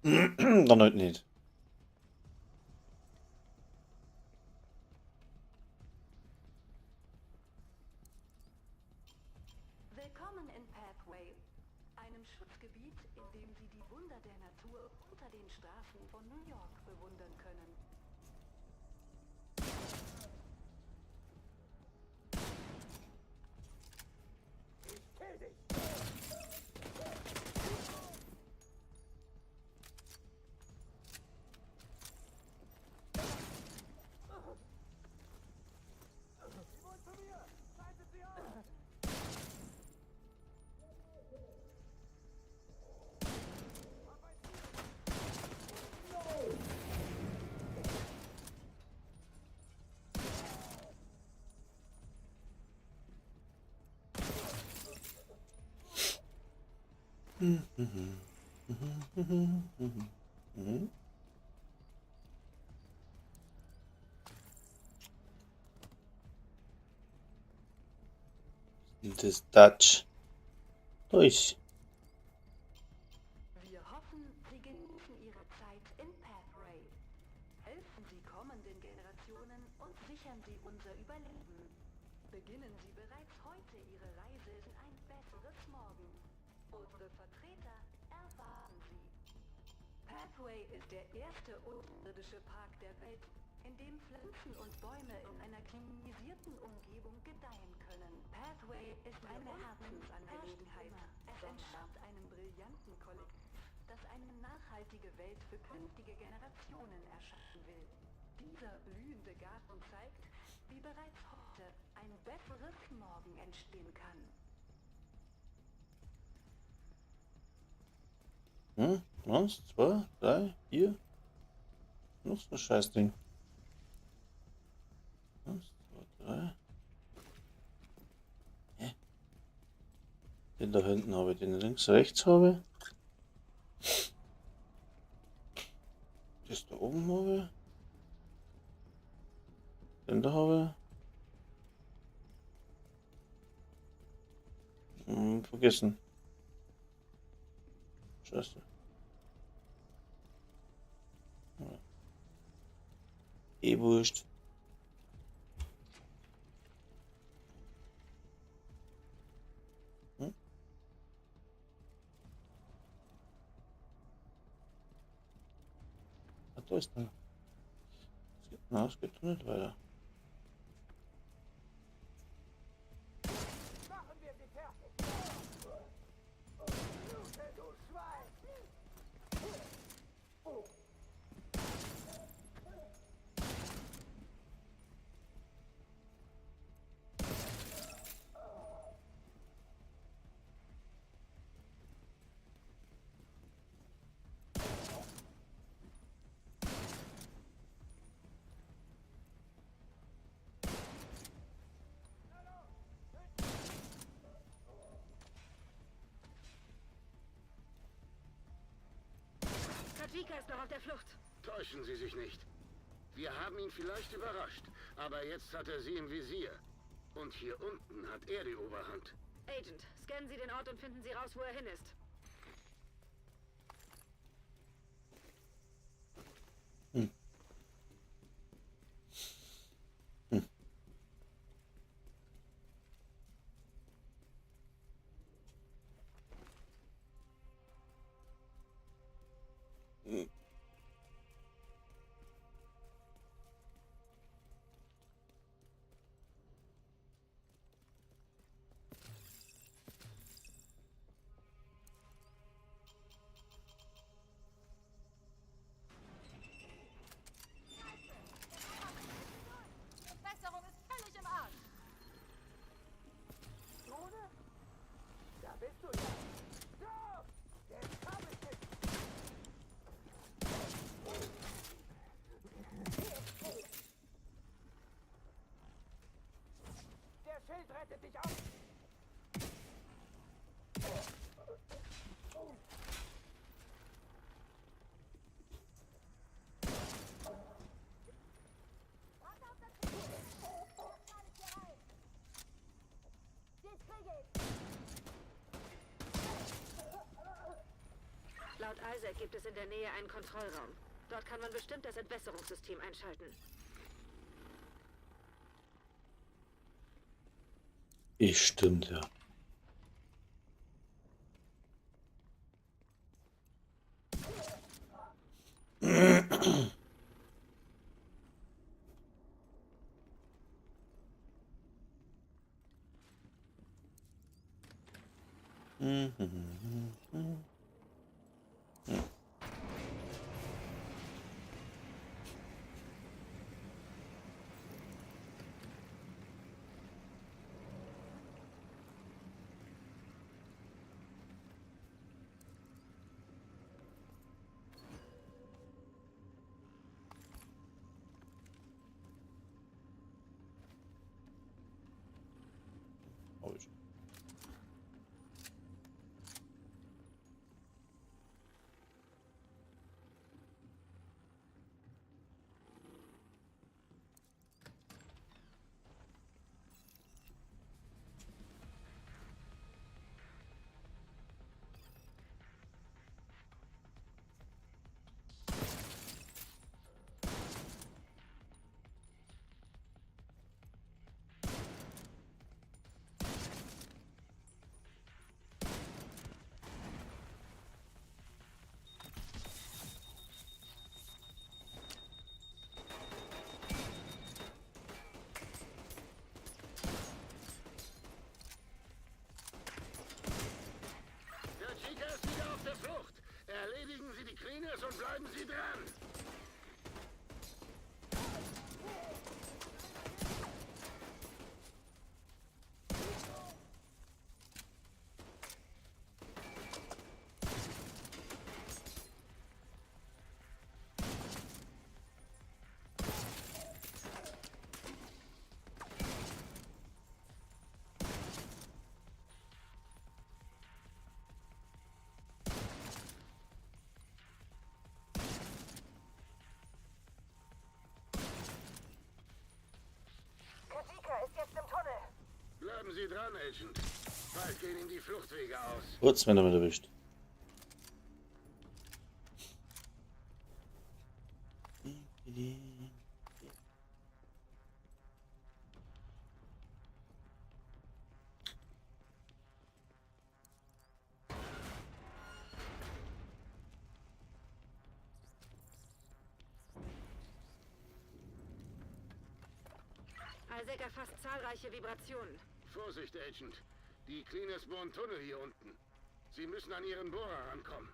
Dann halt nicht. Willkommen in Pathway, einem Schutzgebiet, in dem Sie die Wunder der Natur unter den Straßen von New York bewundern können. Das Dutch. Durch. Wir hoffen, Sie genießen Ihre Zeit in Pathway. Helfen Sie kommenden Generationen und sichern Sie unser Überleben. Beginnen Sie bereits heute Ihre Reise in ein besseres Morgen. Unsere Vertreter erwarten Sie. Pathway ist der erste unterirdische Park der Welt, in dem Pflanzen und Bäume in einer klimatisierten Umgebung gedeihen können. Pathway ist eine Herzensangelegenheit. Es entstammt einem brillanten Kollektiv, das eine nachhaltige Welt für künftige Generationen erschaffen will. Dieser blühende Garten zeigt, wie bereits heute ein besseres Morgen entstehen kann. Eins, zwei, drei, vier. Noch so ein Scheißding. 1, 2, 3. Den da hinten habe ich, den links, rechts habe. Das da oben habe. Den da habe. Vergessen. Scheiße. Wurscht. Da ist er. Na, es geht nicht weiter. Machen wir sie fertig! Blute, du Schwein! Kajika ist noch auf der Flucht. Täuschen Sie sich nicht. Wir haben ihn vielleicht überrascht, aber jetzt hat er Sie im Visier. Und hier unten hat er die Oberhand. Agent, scannen Sie den Ort und finden Sie raus, wo er hin ist. Fahrzeug gibt es in der Nähe einen Kontrollraum. Dort kann man bestimmt das Entwässerungssystem einschalten. Stimmt, ja. Der Chica ist wieder auf der Flucht. Erledigen Sie die Cleaners und bleiben Sie dran. Kajika ist jetzt im Tunnel. Bleiben Sie dran, Agent. Bald gehen Ihnen die Fluchtwege aus. Kurz, wenn er mit erwischt. Isaac erfasst zahlreiche Vibrationen. Vorsicht, Agent. Die Cleaners bohren Tunnel hier unten. Sie müssen an Ihren Bohrer rankommen.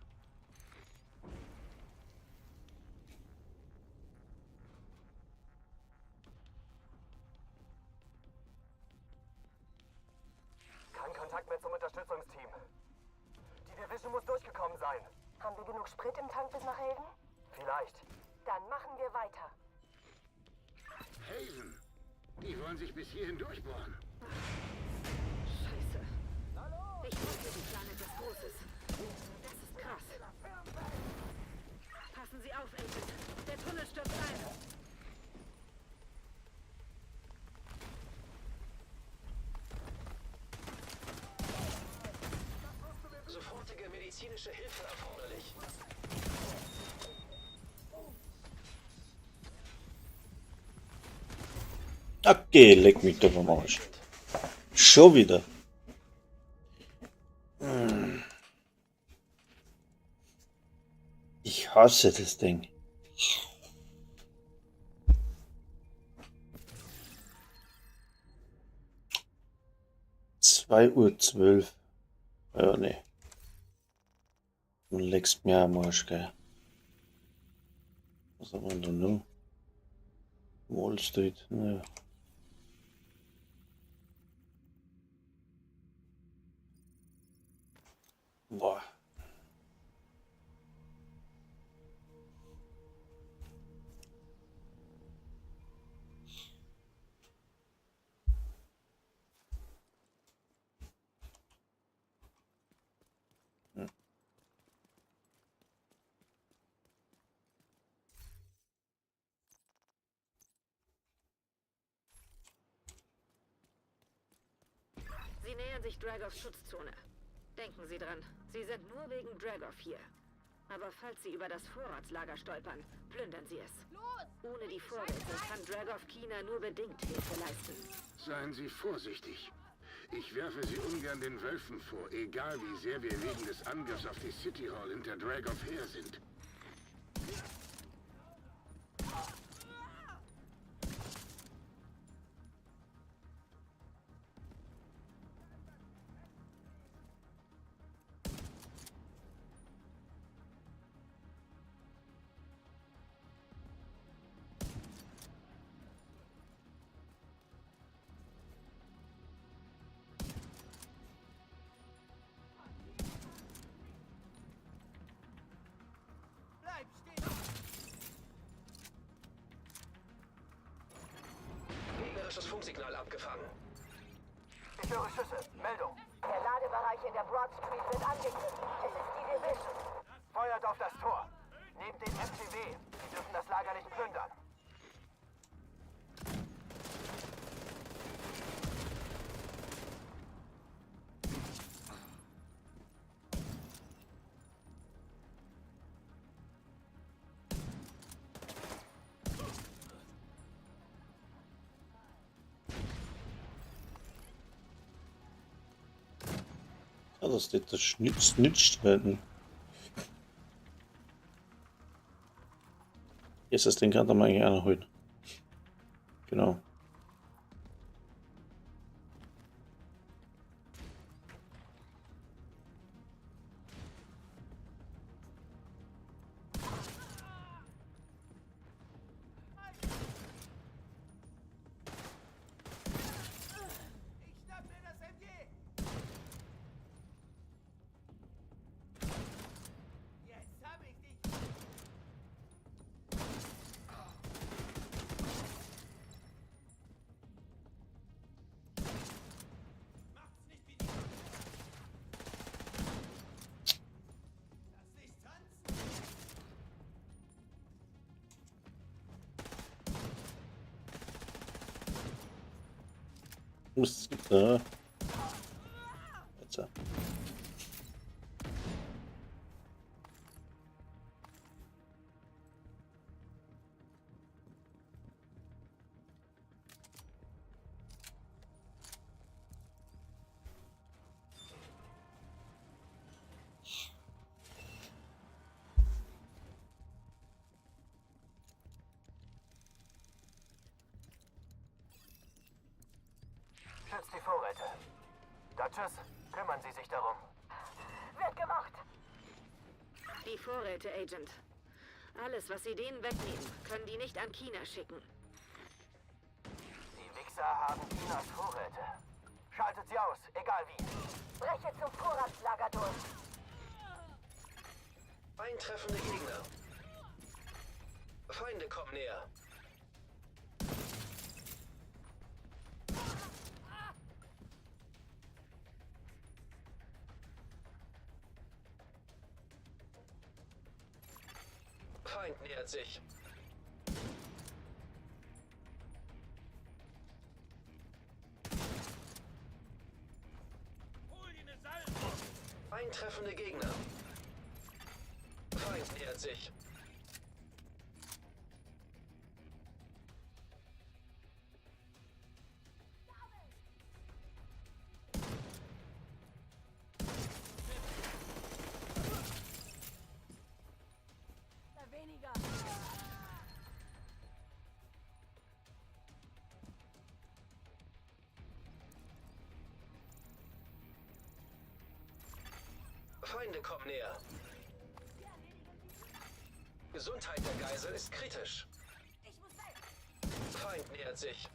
Kein Kontakt mehr zum Unterstützungsteam. Die Division muss durchgekommen sein. Haben wir genug Sprit im Tank bis nach Haven? Vielleicht. Dann machen wir weiter. Haven. Die wollen sich bis hierhin durchbohren. Scheiße. Ich wusste, die Plan etwas Großes. Das ist krass. Passen Sie auf, Agent. Der Tunnel stürzt ein. Sofortige medizinische Hilfe erforderlich. Okay, leck mich doch am Arsch. Schon wieder. Ich hasse das Ding. Uhr 12. Ja, nee. Du leckst mir am Arsch, gell. Was haben wir denn noch? Wall Street, naja. Boah. Sie nähern sich Dragovs Schutzzone. Denken Sie dran, Sie sind nur wegen Dragov hier. Aber falls Sie über das Vorratslager stolpern, plündern Sie es. Los! Ohne die Vorräte kann Dragov Kina nur bedingt Hilfe leisten. Seien Sie vorsichtig. Ich werfe Sie ungern den Wölfen vor, egal wie sehr wir wegen des Angriffs auf die City Hall hinter Dragov her sind. Bleib stehen! Gegnerisches Funksignal abgefangen. Ich höre Schüsse. Meldung. Der Ladebereich in der Broad Street wird angegriffen. Es ist die Division. Feuert auf das Tor. Nehmt den MTW. Sie dürfen das Lager nicht plündern. Ja, das snitcht werden. Jetzt das Ding kann man eigentlich auch noch holen. Genau. Ich schnapp mir das MG! Jetzt hab ich dich! Macht's nicht wie die... Lass dich tanzen! Muss da. Jetzt. Schützt die Vorräte. Duchess, kümmern Sie sich darum. Wird gemacht. Die Vorräte, Agent. Alles, was Sie denen wegnehmen, können die nicht an China schicken. Die Wichser haben Chinas Vorräte. Schaltet sie aus, egal wie. Breche zum Vorratslager durch. Eintreffende Gegner. Feinde kommen näher. Feind nähert sich. Eintreffende Gegner. Feind nähert sich. Weniger. Feinde kommen näher. Gesundheit der Geisel ist kritisch. Ich muss weg. Feind nähert sich.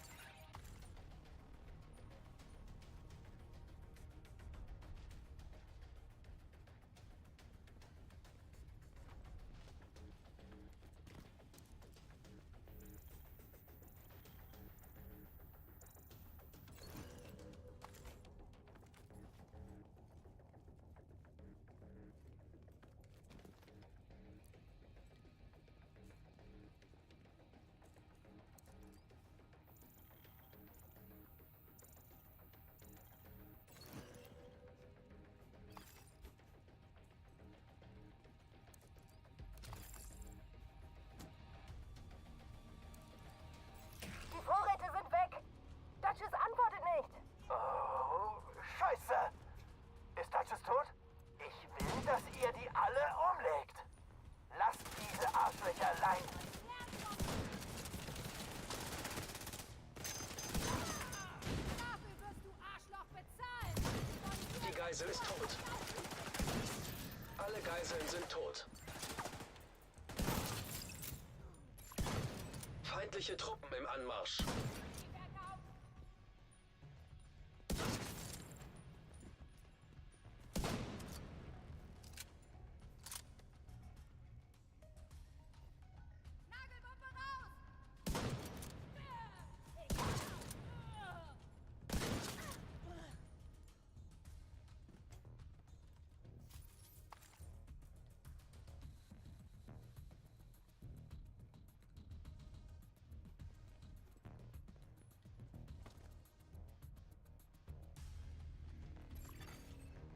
Feindliche Truppen im Anmarsch.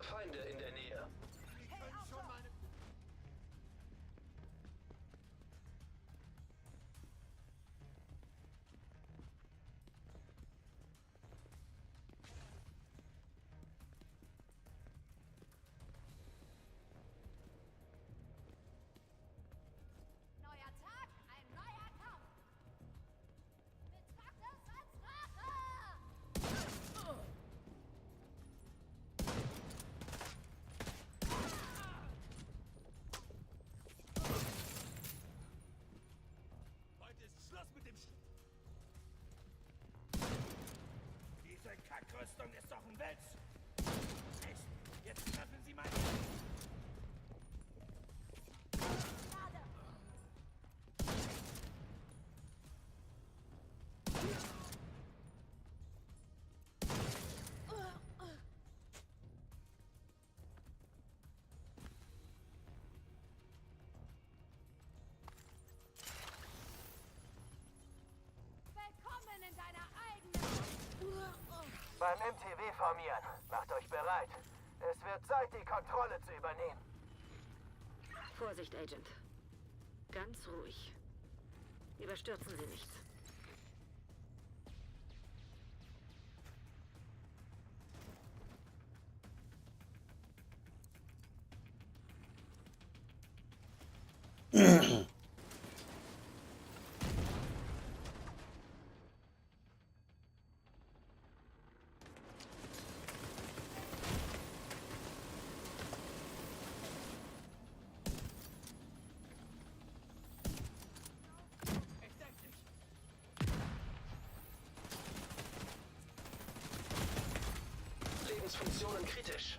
Feinde in der Nähe. Neuer Tag, ein neuer Kampf. Betrachte es als Rache. Heute ist Schluss mit dem Diese Kackrüstung ist doch ein Witz. Echt? Jetzt treffen Sie meine... Willkommen in deiner eigenen... Beim MTW formieren. Macht euch bereit. Es wird Zeit, die Kontrolle zu übernehmen. Vorsicht, Agent. Ganz ruhig. Überstürzen Sie nichts. Lebensfunktionen kritisch.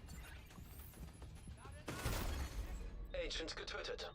Agent getötet.